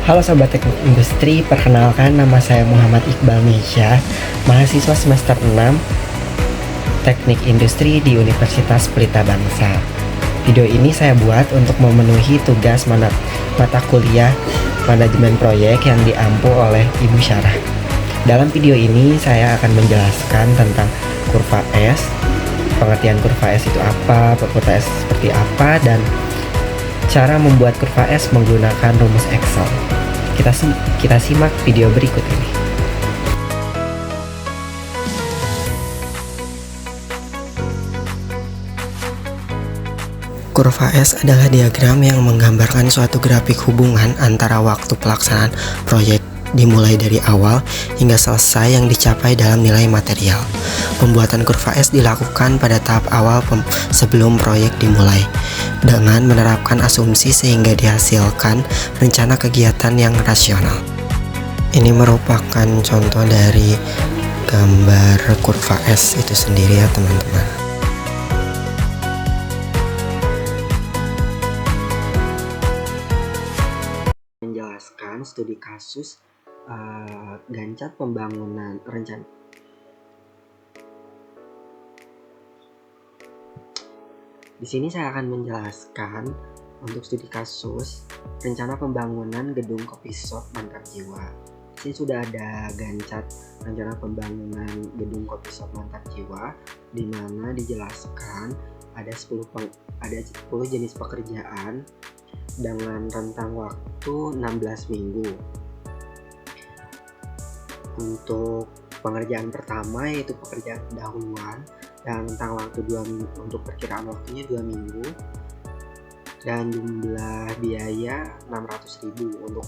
Halo Sobat Teknik Industri, perkenalkan nama saya Muhammad Iqbal Mesya, mahasiswa semester 6 Teknik Industri di Universitas Pelita Bangsa. Video ini saya buat untuk memenuhi tugas mata kuliah manajemen proyek yang diampu oleh Ibu Syarah. Dalam video ini saya akan menjelaskan tentang kurva S, pengertian kurva S itu apa, kurva S seperti apa, dan cara membuat kurva S menggunakan rumus Excel. Kita simak video berikut ini. Kurva S adalah diagram yang menggambarkan suatu grafik hubungan antara waktu pelaksanaan proyek dimulai dari awal hingga selesai yang dicapai dalam nilai material. Pembuatan kurva S dilakukan pada tahap awal sebelum proyek dimulai dengan menerapkan asumsi sehingga dihasilkan rencana kegiatan yang rasional. Ini merupakan contoh dari gambar kurva S itu sendiri ya teman-teman. Menjelaskan studi kasus Gancat pembangunan rencana. Di sini saya akan menjelaskan untuk studi kasus rencana pembangunan gedung Coffee Shop Mantap Jiwa. Di sini sudah ada Gancat rencana pembangunan gedung Coffee Shop Mantap Jiwa, di mana dijelaskan ada 10 jenis pekerjaan dengan rentang waktu 16 minggu. Untuk pengerjaan pertama yaitu pekerjaan pendahuluan dan rentang waktu 2 minggu, untuk perkiraan waktunya 2 minggu, dan jumlah biaya 600.000. Untuk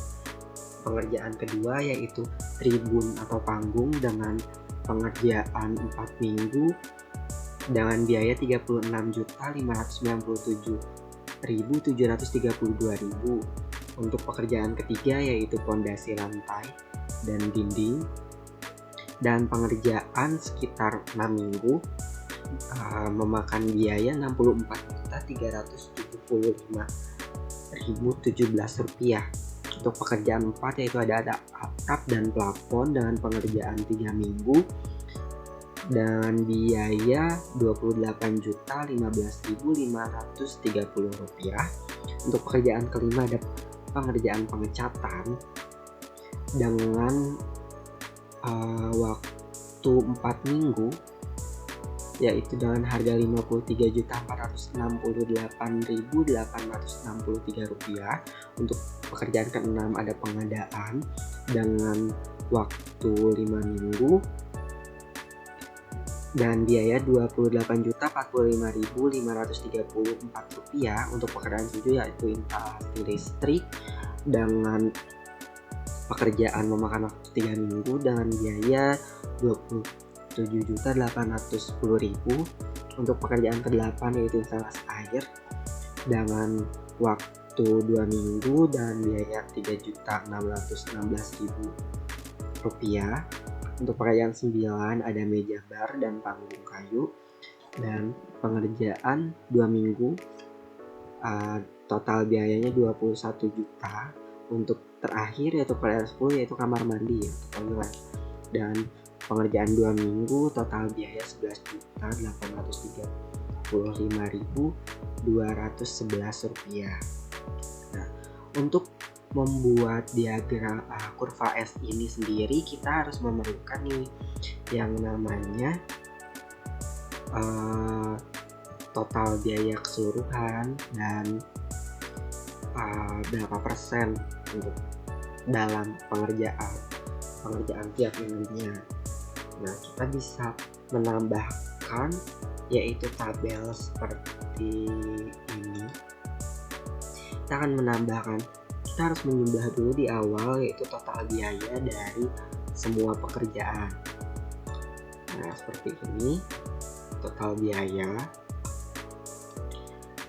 pengerjaan kedua yaitu tribun atau panggung dengan pengerjaan 4 minggu dengan biaya 36.597.732.000. Untuk pekerjaan ketiga yaitu pondasi lantai dan dinding dan pengerjaan sekitar 6 minggu memakan biaya Rp64.375.017. Untuk pekerjaan 4 yaitu ada atap dan plafon dengan pengerjaan 3 minggu dan biaya Rp25.015.530. Untuk pekerjaan kelima ada pengerjaan pengecatan dengan waktu 4 minggu yaitu dengan harga Rp54.668.863. Untuk pekerjaan ke-6 ada pengadaan dengan waktu 5 minggu dan biaya Rp28.045.534. Untuk pekerjaan 7 yaitu instalasi listrik dengan pekerjaan memakan waktu 3 minggu dengan biaya Rp27.810.000. Untuk pekerjaan ke-8 yaitu instalasi air dengan waktu 2 minggu dan biaya Rp3.616.000. Untuk pekerjaan 9 ada meja bar dan panggung kayu dan pengerjaan 2 minggu, total biayanya Rp21 juta. Untuk terakhir yaitu pekerjaan 10 yaitu kamar mandi ya, toilet, dan pengerjaan 2 minggu, total biaya Rp11.835.211. Nah, untuk membuat diagram kurva S ini sendiri kita harus memerlukan nih yang namanya total biaya keseluruhan dan berapa persen untuk dalam pengerjaan tiap minggunya. Nah, kita bisa menambahkan yaitu tabel seperti ini. Kita akan menambahkan, kita harus menjumlah dulu di awal yaitu total biaya dari semua pekerjaan. Nah, seperti ini total biaya.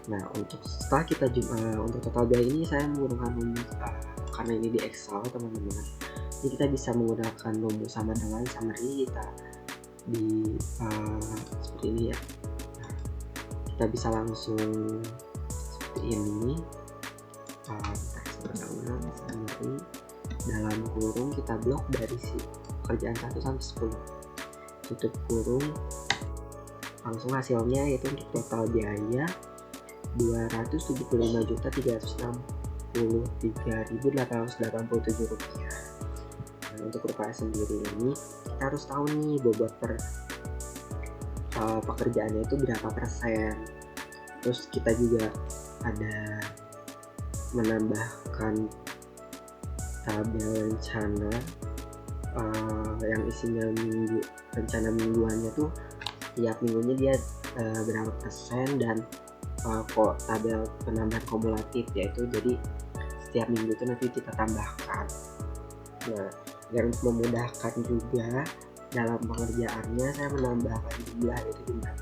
Nah, setelah kita untuk total biaya ini saya menggunakan rumus karena ini di Excel teman-teman. Jadi kita bisa menggunakan rumus sama dengan summary kita di seperti ini ya. Nah, kita bisa langsung seperti ini. Pertama summary dalam kurung kita blok dari si pekerjaan 1 sampai 10, tutup kurung, langsung hasilnya yaitu untuk total biaya 275.363.887 rupiah. Nah, untuk UKS sendiri ini kita harus tahu nih bobot per pekerjaannya itu berapa persen. Terus kita juga ada menambahkan tabel rencana yang isinya rencana mingguannya tuh tiap minggunya dia berapa persen, dan kok tabel penambahan kumulatif, yaitu jadi setiap minggu itu nanti kita tambahkan. Nah, dan untuk memudahkan juga dalam pengerjaannya saya menambahkan jumlah, itu jumlah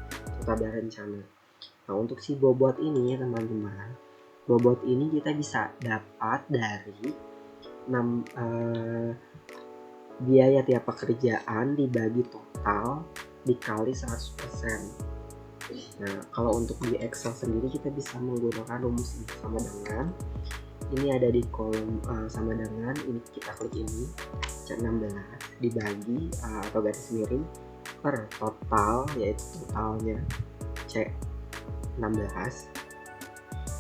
tabel rencana. Nah, untuk si bobot ini ya teman-teman, bobot ini kita bisa dapat dari biaya tiap pekerjaan dibagi total dikali 100%. Nah, kalau untuk di Excel sendiri kita bisa menggunakan rumus ini sama dengan, ini ada di kolom sama dengan, ini kita klik ini C16 dibagi atau garis miring per total, yaitu totalnya C16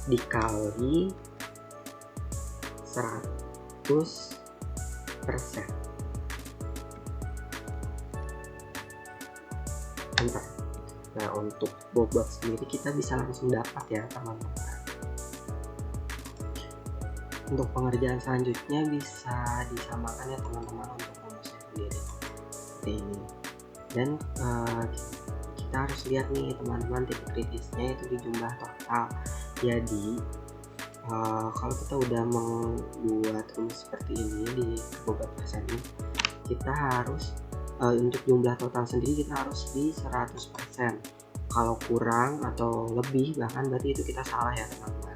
dikali 100%. Bentar. Nah, untuk bobot sendiri kita bisa langsung dapat ya teman-teman. Untuk pengerjaan selanjutnya bisa disamakan ya teman-teman untuk rumusnya sendiri seperti ini. Dan kita harus lihat nih teman-teman titik kritisnya itu di jumlah total. Jadi kalau kita udah membuat rumus seperti ini di bobot persen, kita harus untuk jumlah total sendiri kita harus di 100%. Kalau kurang atau lebih bahkan berarti itu kita salah ya teman-teman.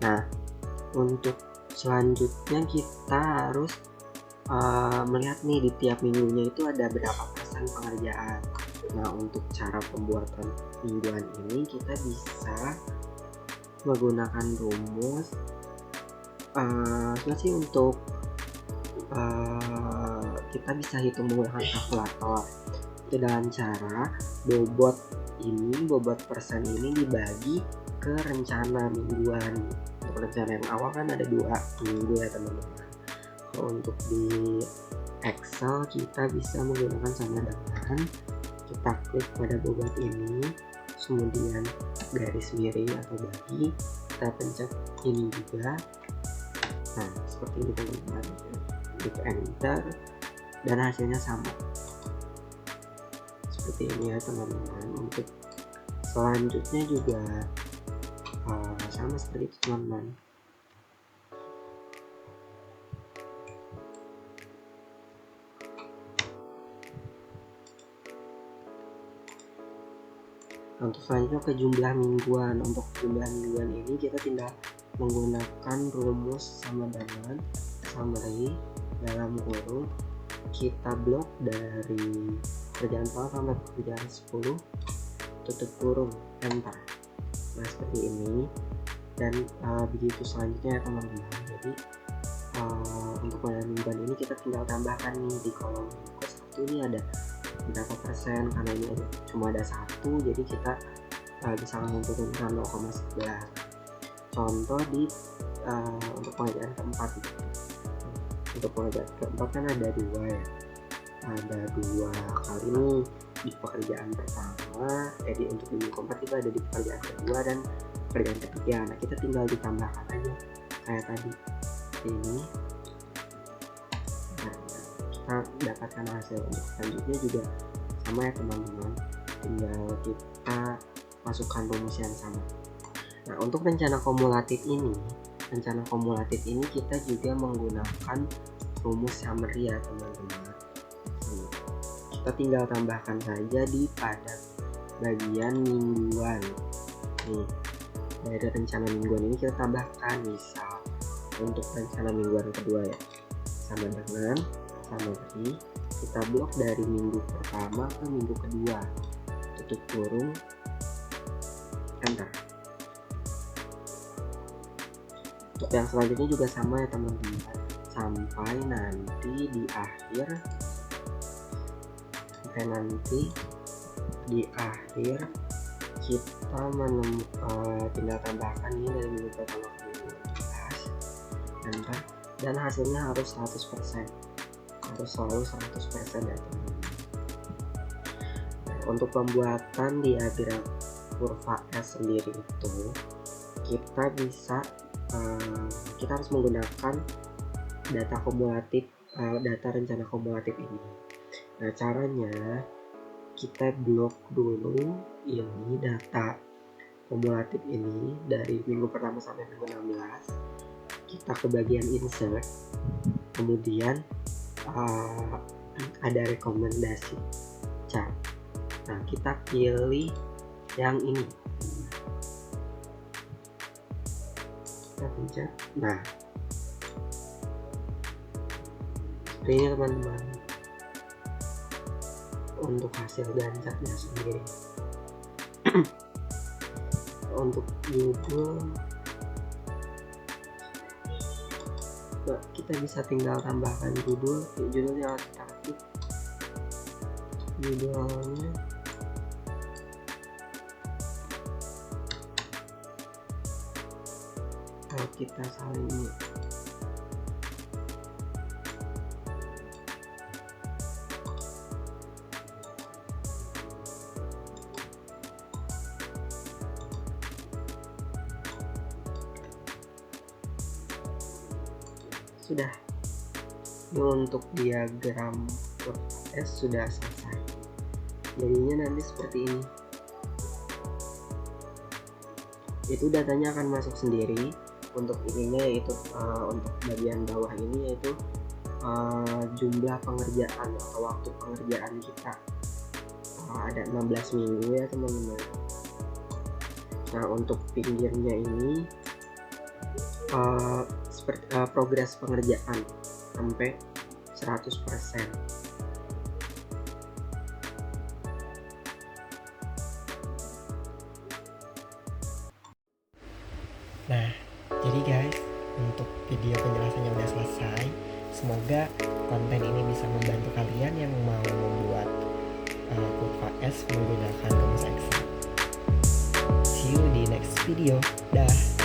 Nah, untuk selanjutnya kita harus melihat nih di tiap minggunya itu ada berapa persen pengerjaan. Nah, untuk cara pembuatan mingguan ini kita bisa menggunakan rumus sih untuk kita bisa hitung menggunakan kalkulator. Itu dengan cara bobot persen ini dibagi ke rencana mingguan. Untuk rencana yang awal kan ada 2 minggu ya teman-teman. Kalau untuk di Excel kita bisa menggunakan sama dengan, kita klik pada bobot ini, kemudian garis miring atau bagi, kita pencet ini juga. Nah, seperti ini teman-teman, kita enter dan hasilnya sama seperti ini ya teman-teman. Untuk selanjutnya juga sama seperti itu teman-teman. Untuk selanjutnya ke jumlah mingguan. Untuk jumlah mingguan ini kita tinggal menggunakan rumus sama dengan summary dalam kurung, kita blok dari pekerjaan 0 sampai pekerjaan 10, tutup kurung, enter. Nah, seperti ini. Dan begitu selanjutnya ya teman-teman. Jadi untuk mingguan ini kita tinggal tambahkan nih di kolom minggu 1 ini ada berapa persen, karena ini cuma ada 1, jadi kita bisa langsung turunkan 0,11. Contoh di untuk pengerjaan keempat. Untuk pengerjaan keempat kan ada 2 ya, ada 2 kali nih di pekerjaan pertama, jadi untuk minggu keempat itu ada di pekerjaan kedua dan pekerjaan ketiga. Nah, kita tinggal ditambahkan aja kayak tadi ini. Nah, kita dapatkan hasil. Untuk selanjutnya juga sama ya teman-teman, tinggal kita masukkan rumus yang sama. Nah, untuk rencana kumulatif ini kita juga menggunakan rumus summary ya teman-teman. Kita tinggal tambahkan saja pada bagian mingguan nih. Dari rencana mingguan ini kita tambahkan, misal untuk rencana mingguan kedua ya, sama dengan summary, kita blok dari minggu pertama ke minggu kedua, tutup kurung, enter. Untuk yang selanjutnya juga sama ya teman-teman, sampai nanti di akhir kita tinggal tambahkan ini dari minggu pertama ke minggu 12 dan hasilnya harus 100%, harus selalu 100% ya teman-teman. Nah, untuk pembuatan diagram kurva S sendiri itu kita harus menggunakan data kumulatif, data rencana kumulatif ini. Nah, caranya kita blok dulu ini data kumulatif ini dari minggu pertama sampai minggu 16. Kita ke bagian insert, kemudian ada rekomendasi chart. Nah, kita pilih yang ini, kita pencet. Nah, seperti ini teman-teman untuk hasil Gantt-nya sendiri. Untuk judul kita bisa tinggal tambahkan judulnya kita ketik judulnya kita salin ini. Sudah, ini untuk diagram kurva S sudah selesai. Jadinya nanti seperti ini. Itu datanya akan masuk sendiri. Untuk ininya yaitu untuk bagian bawah ini yaitu jumlah pengerjaan atau waktu pengerjaan kita. Ada 16 minggu ya teman-teman. Nah, untuk pinggirnya ini seperti progres pengerjaan sampai 100%. Nah, jadi guys, untuk video penjelasannya udah selesai. Semoga konten ini bisa membantu kalian yang mau membuat kurva S menggunakan rumus Excel. See you di next video. Dah.